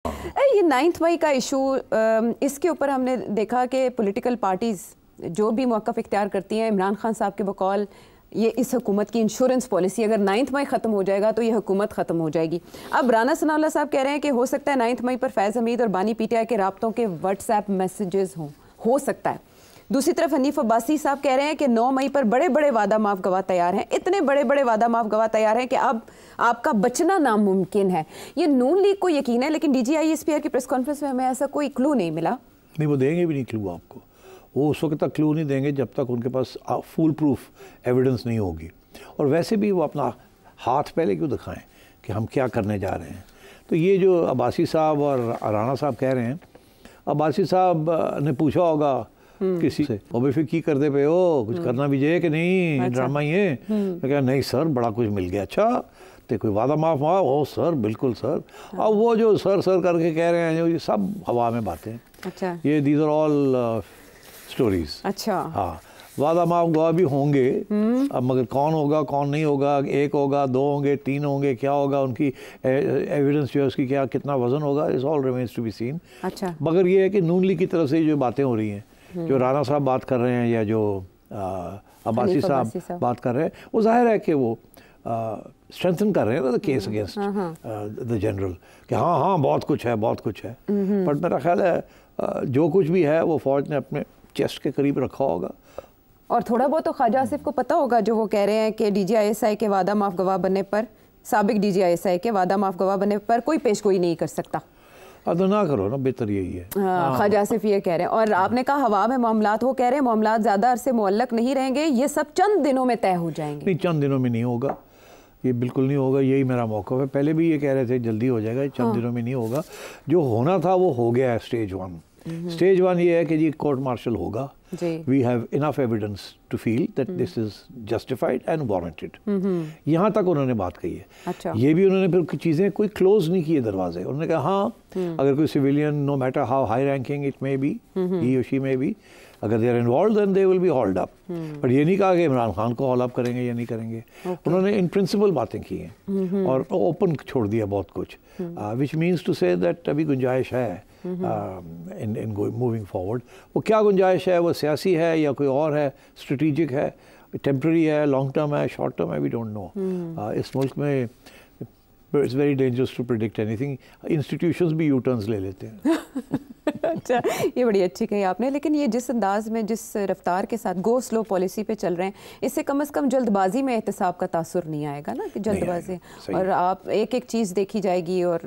ये 9 मई का इशू, इसके ऊपर हमने देखा कि पॉलिटिकल पार्टीज़ जो भी मौक़िफ़ इख्तियार करती हैं, इमरान खान साहब के बकौल ये इस हुकूमत की इंश्योरेंस पॉलिसी अगर 9 मई ख़त्म हो जाएगा तो ये हुकूमत ख़त्म हो जाएगी। अब राना सनाउल्लाह साहब कह रहे हैं कि हो सकता है 9 मई पर फैज़ हमीद और बानी पीटीआई के राब्तों के व्हाट्सएप मैसेजेस हो सकता है। दूसरी तरफ हनीफ अब्बासी साहब कह रहे हैं कि 9 मई पर बड़े बड़े वादा माफ गवाह तैयार हैं, इतने बड़े बड़े वादा माफ गवाह तैयार हैं कि अब आपका बचना नामुमकिन है। ये नून लीग को यकीन है, लेकिन DGISPR की प्रेस कॉन्फ्रेंस में हमें ऐसा कोई क्लू नहीं मिला। नहीं, वो देंगे भी नहीं क्लू आपको। वो उस वक्त तक क्लू नहीं देंगे जब तक उनके पास फुल प्रूफ एविडेंस नहीं होगी। और वैसे भी वो अपना हाथ पहले क्यों दिखाएं कि हम क्या करने जा रहे हैं। तो ये जो अब्बासी साहब और राणा साहब कह रहे हैं, अब्बासी साहब ने पूछा होगा किसी से, और फिर की करते पे हो, कुछ करना भी चाहिए कि नहीं, अच्छा। ड्रामा ही है। तो क्या नहीं सर, बड़ा कुछ मिल गया। अच्छा, तो कोई वादा माफ हुआ? ओ सर, बिल्कुल सर। अब वो जो सर करके कह रहे हैं, ये सब हवा में बातें। अच्छा, ये दीज आर ऑल स्टोरीज। अच्छा, हाँ, वादा माफ गवाह भी होंगे। अब मगर कौन होगा कौन नहीं होगा, 1 होगा, 2 होंगे, 3 होंगे, क्या होगा, उनकी एविडेंस जो है उसकी क्या कितना वजन होगा, is all remains to be seen. अच्छा, मगर ये है कि नून लीग की तरफ से जो बातें हो रही हैं, जो राणा साहब बात कर रहे हैं या जो अब्बासी साहब बात कर रहे हैं, वो जाहिर है कि वो स्ट्रेंथन कर रहे हैं ना the case against the general कि हाँ बहुत कुछ है, बहुत कुछ है। बट मेरा ख्याल है जो कुछ भी है वो फौज ने अपने चेस्ट के करीब रखा होगा। और थोड़ा बहुत तो ख्वाजा आसिफ को पता होगा, जो वो कह रहे हैं कि DGISI के वादा माफ गवाह बनने पर, साबिक DGISI के वादा माफ गवाह बनने पर कोई पेशगोई नहीं कर सकता। तो ना करो ना, बेहतर यही है। ख्वाजा आसिफ ये कह रहे हैं। और आपने कहा हवा में मामलात, वो कह रहे हैं मामलात ज़्यादा अरसे मुअल्लक नहीं रहेंगे, ये सब चंद दिनों में तय हो जाएंगे। नहीं, चंद दिनों में नहीं होगा, ये बिल्कुल नहीं होगा। यही मेरा मौक़िफ़ है। पहले भी ये कह रहे थे जल्दी हो जाएगा, चंद दिनों में नहीं होगा। जो होना था वो हो गया है। स्टेज 1 स्टेज 1 ये है कि जी कोर्ट मार्शल होगा। We have enough evidence to feel that this is justified and warranted. यहाँ तक उन्होंने बात कही है। अच्छा। ये भी उन्होंने फिर चीज़ें कोई क्लोज नहीं किए दरवाजे। उन्होंने कहा हाँ, अगर कोई civilian, no matter how high ranking it may be, he और शी मे बी, अगर they are involve then they will be hold up. But ये नहीं कहा कि इमरान खान को हॉल अप करेंगे या नहीं करेंगे। उन्होंने इन प्रिंसिपल बातें की हैं और ओपन छोड़ दिया बहुत कुछ, which means to say that अभी गुंजाइश है इन मूविंग फॉरवर्ड। वो क्या गुंजाइश है, वो सियासी है या कोई और है, स्ट्रेटिजिक है, टेम्प्रेरी है, लॉन्ग टर्म है, शॉर्ट टर्म है, वी डोंट नो। इस मुल्क में it's very dangerous to predict anything. Institutions भी यू टर्न्स ले लेते हैं। अच्छा, ये बड़ी अच्छी कही आपने। लेकिन ये जिस अंदाज में, जिस रफ्तार के साथ गो स्लो पॉलिसी पे चल रहे हैं, इससे कम से कम जल्दबाजी में एहतसाब का तासुर नहीं आएगा ना, कि जल्दबाजी, और आप एक एक चीज़ देखी जाएगी और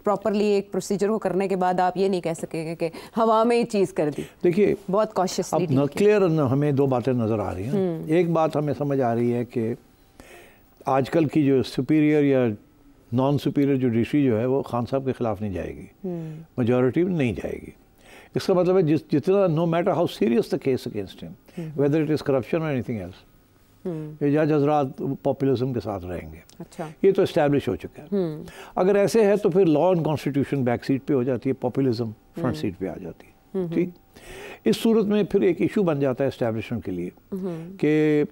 प्रॉपरली एक प्रोसीजर को करने के बाद आप ये नहीं कह सकेंगे कि हवा में ये चीज़ कर दी। देखिए, बहुत कॉशियसली क्लियर हमें 2 बातें नज़र आ रही हैं। एक बात हमें समझ आ रही है कि आजकल की जो सुपीरियर या नॉन सुपीरियर जुडिशरी जो है वो खान साहब के खिलाफ नहीं जाएगी, मेजॉरिटी में नहीं जाएगी। इसका मतलब है जितना, no matter how serious the case against him, whether it is corruption और एनीथिंग एल्स, ये जज हजरात पॉपुलिज्म के साथ रहेंगे। अच्छा। ये तो एस्टैब्लिश हो चुका है। अगर ऐसे है तो फिर law and constitution back seat पे हो जाती है, पॉपुलिज्म फ्रंट सीट पे आ जाती है। ठीक, इस सूरत में फिर एक इशू बन जाता है एस्टैब्लिशमेंट के लिए कि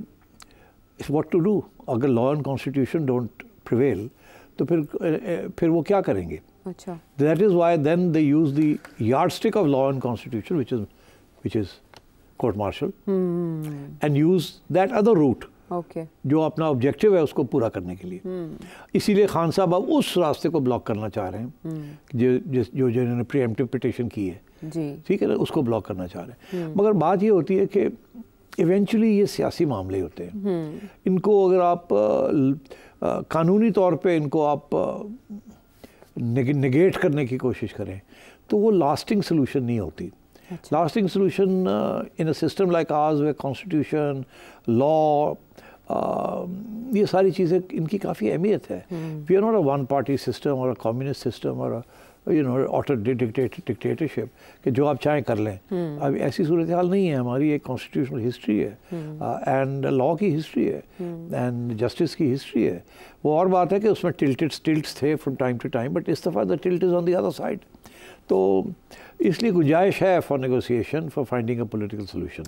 व्हाट टू डू। अगर law and constitution don't prevail तो फिर वो क्या करेंगे। अच्छा। That is why then they use the yardstick of law and constitution which is court martial, and use that other route, जो अपना ऑब्जेक्टिव है उसको पूरा करने के लिए। इसीलिए खान साहब अब उस रास्ते को ब्लॉक करना चाह रहे हैं जो जिन्होंने प्रीएम्प्टिव पिटिशन की है, ठीक है ना, उसको ब्लॉक करना चाह रहे हैं। मगर बात ये होती है कि इवेंचुअली ये सियासी मामले होते हैं। इनको अगर आप कानूनी तौर पे इनको आप नेगेट करने की कोशिश करें तो वो लास्टिंग सोल्यूशन नहीं होती। Lasting solution in a system like ours way constitution, law, ये सारी चीज़ें, इनकी काफ़ी अहमियत है। We are not a one party system और अ कम्युनिस्ट सिस्टम और ऑटो डिक्टेटरशिप कि जो आप चाहें कर लें। अब ऐसी सूरत हाल नहीं है। हमारी एक कॉन्स्टिट्यूशनल हिस्ट्री है एंड लॉ की हिस्ट्री है एंड जस्टिस की हिस्ट्री है। वो और बात है कि उसमें टिल्ट्स थे from time to time, but इस दफ़ा the tilt is on the other side. तो इसलिए गुंजाइश है for negotiation, for finding a political solution.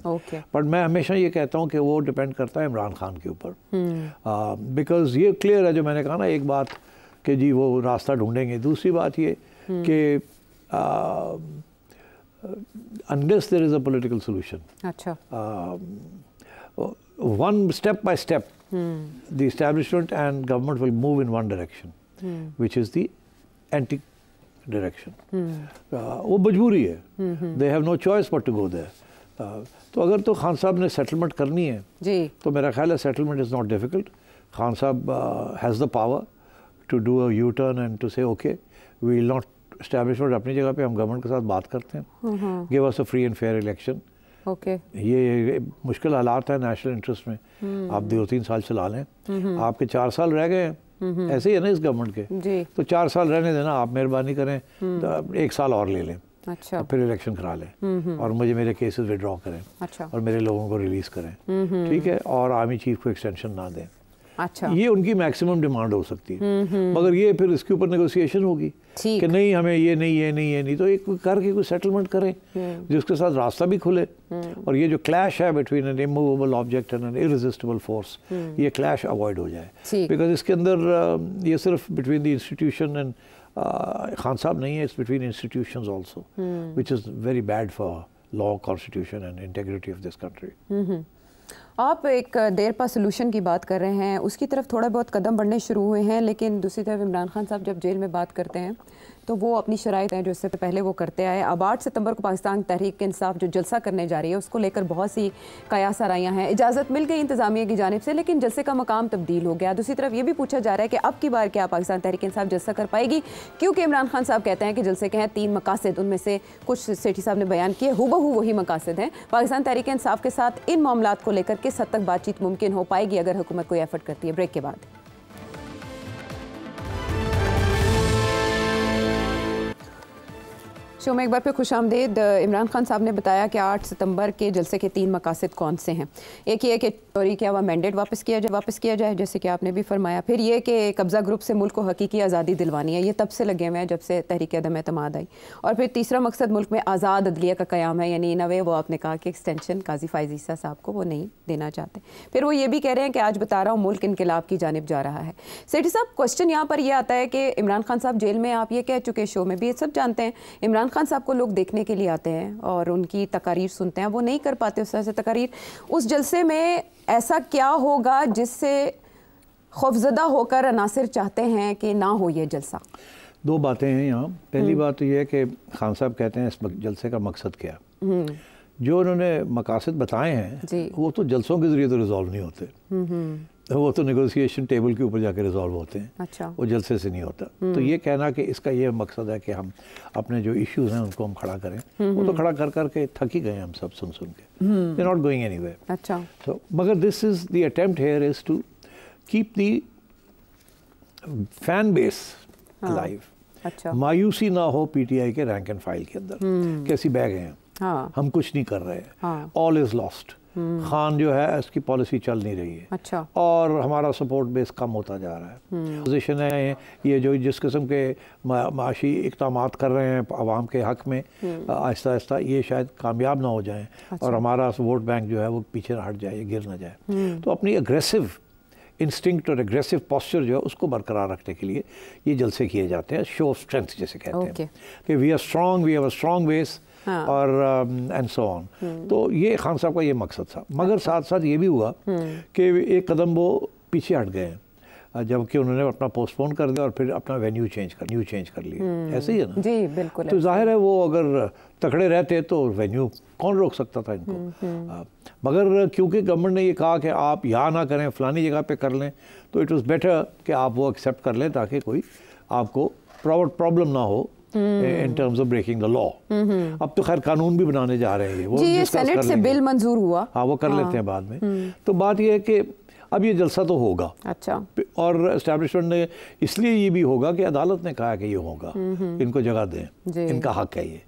But मैं हमेशा ये कहता हूँ कि वो डिपेंड करता है इमरान खान के ऊपर, बिकॉज ये क्लियर है जो मैंने कहा ना, एक बात कि जी वो रास्ता ढूंढेंगे। दूसरी बात ये कि unless there is a political solution, अच्छा, one step by step, the establishment and government will move in one direction, which is the anti direction. वो मजबूरी है, they have no choice but to go there. तो अगर तो खान साहब ने settlement करनी है जी, तो मेरा ख्याल है settlement is not difficult. Khan साहब has the power to do a U turn and to say okay we will not establishment अपनी जगह पे, हम गवर्नमेंट के साथ बात करते हैं, give us a free and fair election. Okay, ये मुश्किल हालात है नेशनल इंटरेस्ट में, आप 2-3 साल चला लें, आपके 4 साल रह गए हैं, ऐसे ही है ना इस गवर्नमेंट के जी, तो 4 साल रहने देना, आप मेहरबानी करें, 1 साल और ले लें, अच्छा, फिर इलेक्शन करा लें और मुझे मेरे केसेस विड्रॉ करें, अच्छा, और मेरे लोगों को रिलीज़ करें, ठीक है, और आर्मी चीफ को एक्सटेंशन ना दें. अच्छा, ये उनकी मैक्सिमम डिमांड हो सकती है, मगर ये फिर इसके ऊपर नेगोशिएशन होगी ठीक, कि नहीं हमें ये नहीं ये नहीं ये नहीं, तो एक करके कोई सेटलमेंट करें जिसके साथ रास्ता भी खुले. और ये जो क्लैश है between N immovable object and N irresistible force, ये क्लैश अवॉइड हो जाए, बिकॉज इसके अंदर ये सिर्फ between the institution and Khan साहब नहीं है, it's between institutions also, which is very bad for law, constitution and integrity of this country. आप एक देर पा सोल्यूशन की बात कर रहे हैं, उसकी तरफ थोड़ा बहुत कदम बढ़ने शुरू हुए हैं, लेकिन दूसरी तरफ इमरान खान साहब जब जेल में बात करते हैं तो वो अपनी शराइत हैं जो इससे पहले वो करते आए. अब 8 सितंबर को पाकिस्तान तहरीक इंसाफ जो जलसा करने जा रही है उसको लेकर बहुत सी कयास आराइयाँ हैं. इजाज़त मिल गई इंतज़ामिया की जानिब से, लेकिन जलसे का मकाम तब्दील हो गया. दूसरी तरफ ये भी पूछा जा रहा है कि अब की बार क्या पाकिस्तान तहरीक इंसाफ जलसा कर पाएगी, क्योंकि इमरान खान साहब कहते हैं कि जलसे के हैं 3 मकासद, उनमें से कुछ सेठी साहब ने बयान किए, हूबहू वही मकासद हैं. पाकिस्तान तहरीक इंसाफ के साथ इन मामलात को लेकर किस हद तक बातचीत मुमकिन हो पाएगी अगर हुकूमत कोई एफर्ट करती है? ब्रेक के बाद. शो में एक बार फिर खुश आमदेद. इमरान खान साहब ने बताया कि 8 सितंबर के जलसे के 3 मकासद कौन से हैं. एक ये कि चोरी किया हुआ मैंडेट वापस किया जाए जैसे कि आपने भी फरमाया. फिर ये कि कब्ज़ा ग्रुप से मुल्क को हकीकी आज़ादी दिलवानी है, ये तब से लगे हुए हैं जब से तहरीक अदम एतमाद आई. और फिर तीसरा मकसद मुल्क में आज़ाद अदलिया का क़याम है, यानी नवे वो आपने कहा कि एक्सटेंशन काजी फ़ाइज़ ईसा साहब को वो नहीं देना चाहते. फिर वो ये भी कह रहे हैं कि आज बता रहा हूँ मुल्क इनकलाब की जानिब जा रहा है. सेठी साहब, क्वेश्चन यहाँ पर यह आता है कि इमरान खान साहब जेल में, आप ये कह चुके शो में भी, ये सब जानते हैं, इमरान खान साहब को लोग देखने के लिए आते हैं और उनकी तकारीर सुनते हैं, वो नहीं कर पाते उस तरह से तकारीर. उस जलसे में ऐसा क्या होगा जिससे खौफजदा होकर अनासिर चाहते हैं कि ना हो ये जलसा? 2 बातें हैं यहाँ. पहली बात तो ये है कि खान साहब कहते हैं इस जलसे का मकसद क्या. जो उन्होंने मकासद बताए हैं वो तो जलसों के ज़रिए तो रिजॉल्व नहीं होते, वो तो नेगोशिएशन टेबल के ऊपर जाके रिजॉल्व होते हैं. अच्छा. वो जलसे से नहीं होता. तो ये कहना कि इसका ये मकसद है कि हम अपने जो इश्यूज़ हैं उनको हम खड़ा करें, वो तो खड़ा कर करके थक ही गए हम सब सुन के. They not going anywhere. अच्छा. तो मगर this is the attempt here is to keep the fan base alive. अच्छा. मायूसी ना हो पीटीआई के रैंक एंड फाइल के अंदर, कैसी बह गए हैं, हम कुछ नहीं कर रहे, ऑल इज़ लॉस्ट, खान जो है इसकी पॉलिसी चल नहीं रही है. अच्छा. और हमारा सपोर्ट बेस कम होता जा रहा है. पोजीशन है ये जो जिस किस्म के माशी इक़दामात कर रहे हैं आवाम के हक़ में आहिस्ता आहिस्ता, ये शायद कामयाब ना हो जाएं. अच्छा. और हमारा वोट बैंक जो है वो पीछे हट जाए, गिर ना जाए. तो अपनी अग्रेसिव इंस्टिंक्ट और एग्रेसिव पॉस्चर जो है उसको बरकरार रखने के लिए ये जलसे किए जाते हैं. शो ऑफ स्ट्रेंथ जैसे कहते हैं कि we are strong, we have a strong base और एंड सो ऑन. तो ये खान साहब का ये मकसद था. मगर साथ साथ ये भी हुआ कि एक कदम वो पीछे हट गए जबकि उन्होंने अपना पोस्टपोन कर दिया और फिर अपना वेन्यू चेंज कर लिया. ऐसे ही है ना जी, बिल्कुल. तो जाहिर है वो अगर तकड़े रहते तो वेन्यू कौन रोक सकता था इनको. मगर क्योंकि गवर्नमेंट ने ये कहा कि आप यहाँ ना करें, फलानी जगह पे कर लें, तो इट वाज बेटर कि आप वो एक्सेप्ट कर लें ताकि कोई आपको प्रॉब्लम ना हो in terms of breaking the law. अब तो खैर कानून भी बनाने जा रहे हैं, वो ये सेनेट से बिल मंजूर हुआ. हाँ, वो कर लेते हैं बाद में. तो बात ये है कि अब ये जलसा तो होगा. अच्छा. और एस्टैब्लिशमेंट ने इसलिए ये भी होगा कि अदालत ने कहा कि ये होगा, इनको जगह दें, इनका हक है ये.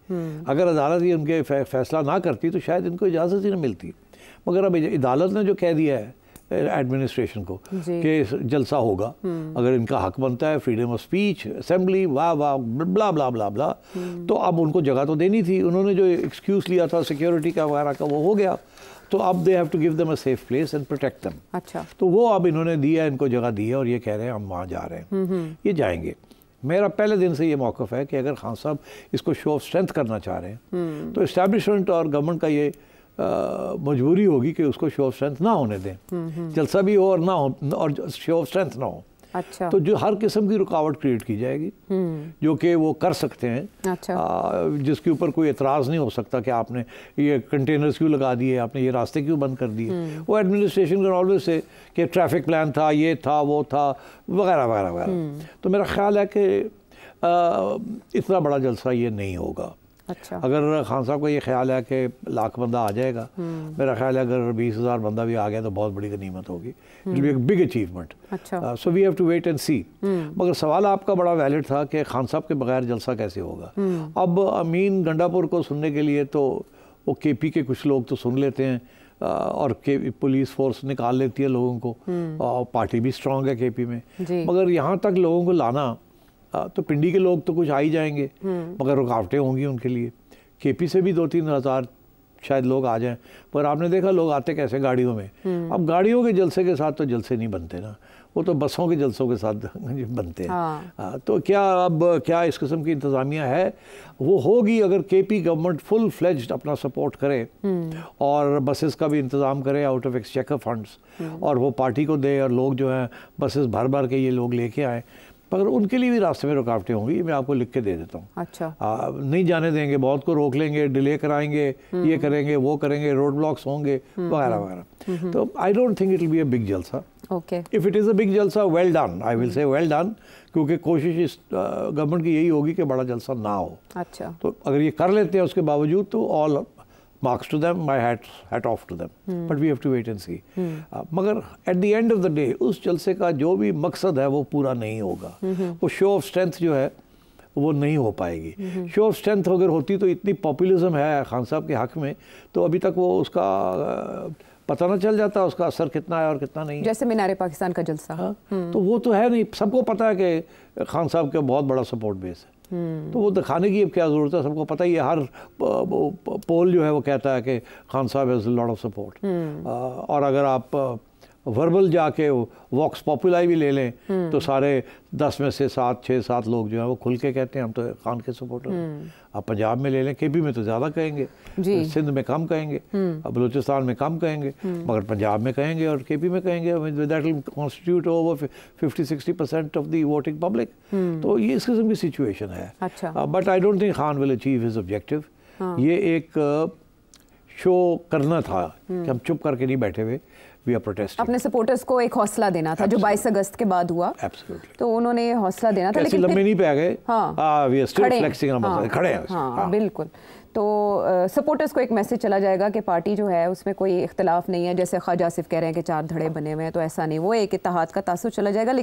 अगर अदालत ये उनके फैसला ना करती तो शायद इनको इजाज़त ही ना मिलती. मगर अब अदालत ने जो कह दिया है एडमिनिस्ट्रेशन को कि जलसा होगा, अगर इनका हक बनता है, फ्रीडम ऑफ स्पीच, असेंबली, वाह वाह ब्ला ब्ला ब्ला ब्ला, तो अब उनको जगह तो देनी थी. उन्होंने जो एक्सक्यूज़ लिया था सिक्योरिटी का वगैरह का, वो हो गया. तो अब they have to give them a safe place and protect them. अच्छा. तो वो अब इन्होंने दिया, इनको जगह दी है और ये कह रहे हैं हम वहाँ जा रहे हैं. ये जाएंगे. मेरा पहले दिन से ये मौक़िफ़ है कि अगर खान साहब इसको शो ऑफ स्ट्रेंथ करना चाह रहे हैं तो इस्टेब्लिशमेंट और गवर्नमेंट का ये मजबूरी होगी कि उसको शो ऑफ स्ट्रेंथ ना होने दें, जलसा भी हो और ना हो और शो ऑफ स्ट्रेंथ ना हो। अच्छा। तो जो हर किस्म की रुकावट क्रिएट की जाएगी जो कि वो कर सकते हैं। अच्छा। जिसके ऊपर कोई एतराज़ नहीं हो सकता कि आपने ये कंटेनर्स क्यों लगा दिए, आपने ये रास्ते क्यों बंद कर दिए। वो एडमिनिस्ट्रेशन कैन ऑलवेज से कि ट्रैफिक प्लान था, ये था, वो था, वगैरह वगैरह वगैरह। तो मेरा ख्याल है कि इतना बड़ा जलसा ये नहीं होगा। अच्छा। अगर खान साहब को ये ख्याल है कि लाख बंदा आ जाएगा, मेरा ख्याल है अगर 20,000 बंदा भी आ गया तो बहुत बड़ी गनीमत होगी। इट विल बी एक बिग अचीवमेंट। अच्छा। So we have to wait and see. मगर सवाल आपका बड़ा वैलिड था कि खान साहब के बगैर जलसा कैसे होगा। अब अमीन गंडापुर को सुनने के लिए तो वो KP के कुछ लोग तो सुन लेते हैं और पुलिस फोर्स निकाल लेती है लोगों को, और पार्टी भी स्ट्रांग है KP में। मगर यहाँ तक लोगों को लाना तो पिंडी के लोग तो कुछ आ ही जाएंगे, मगर रुकावटें होंगी उनके लिए। KP से भी 2-3 हज़ार शायद लोग आ जाएं, पर आपने देखा लोग आते कैसे गाड़ियों में। अब गाड़ियों के जलसे के साथ तो जलसे नहीं बनते ना, वो तो बसों के जलसों के साथ बनते हैं। तो क्या इस किस्म की इंतज़ामिया है, वो होगी अगर KP गवर्नमेंट फुल फ्लेज्ड अपना सपोर्ट करे और बसेस का भी इंतज़ाम करे आउट ऑफ एक्सचेकर फंड्स, और वो पार्टी को दे और लोग जो हैं बसेस भर भर के ये लोग लेके आए। मगर उनके लिए भी रास्ते में रुकावटें होंगी, मैं आपको लिख के दे देता हूँ। अच्छा। नहीं जाने देंगे, बहुत को रोक लेंगे, डिले कराएंगे, ये करेंगे, वो करेंगे, रोड ब्लॉक्स होंगे, वगैरह वगैरह। तो I don't think it will be a big जलसा। Okay. If it is a big जलसा, well done, I will say well done, क्योंकि कोशिश इस गवर्नमेंट की यही होगी कि बड़ा जलसा ना हो। अच्छा। तो अगर ये कर लेते हैं उसके बावजूद तो all marks to them, my hat off to them, but we have to wait and see. मगर at the end of the day उस जलसे का जो भी मकसद है वो पूरा नहीं होगा। वो शो ऑफ स्ट्रेंथ जो है वो नहीं हो पाएगी। शो ऑफ स्ट्रेंथ अगर होती तो इतनी पॉपुलिज्म है खान साहब के हक में, तो अभी तक वो उसका पता ना चल जाता उसका असर कितना है और कितना नहीं है। जैसे मीनारे पाकिस्तान का जलसा। तो वो तो है नहीं, सबको पता है कि खान साहब का बहुत बड़ा सपोर्ट बेस है। तो वो दिखाने की अब क्या ज़रूरत है, सबको पता ही है। हर पोल जो है वो कहता है कि खान साहब हैज़ लॉट ऑफ सपोर्ट। और अगर आप वर्बल जाके वॉक्स पॉपुलाई भी ले लें तो सारे 10 में से 6-7 लोग जो है वो खुल के कहते हैं हम तो खान के सपोर्टर हैं। आप पंजाब में ले लें, KP में तो ज़्यादा कहेंगे, सिंध में कम कहेंगे, बलूचिस्तान में कम कहेंगे, मगर पंजाब में कहेंगे और KP में कहेंगे। That will constitute over 50-60% of the voting public. तो ये इस किस्म की सिचुएशन है। अच्छा। But I don't think Khan will achieve his objective. ये एक शो करना था कि हम चुप करके नहीं बैठे हुए, वी आर प्रोटेस्टिंग। अपने सपोर्टर्स को एक हौसला देना था जो 22 अगस्त के बाद हुआ। Absolutely. तो उन्होंने हौसला देना था, लेकिन लंबे नहीं पे आ गए। हाँ, वी आर स्टिल फ्लेक्सिंग, खड़े हैं। हाँ, बिल्कुल। तो सपोर्टर्स को एक मैसेज चला जाएगा कि पार्टी जो है उसमें कोई इख्तलाफ नहीं है, जैसे ख्वाजा आसिफ कह रहे हैं कि 4 धड़े बने हुए हैं, तो ऐसा नहीं, वो एक इत्तेहाद का तासुर चला जाएगा। लेकिन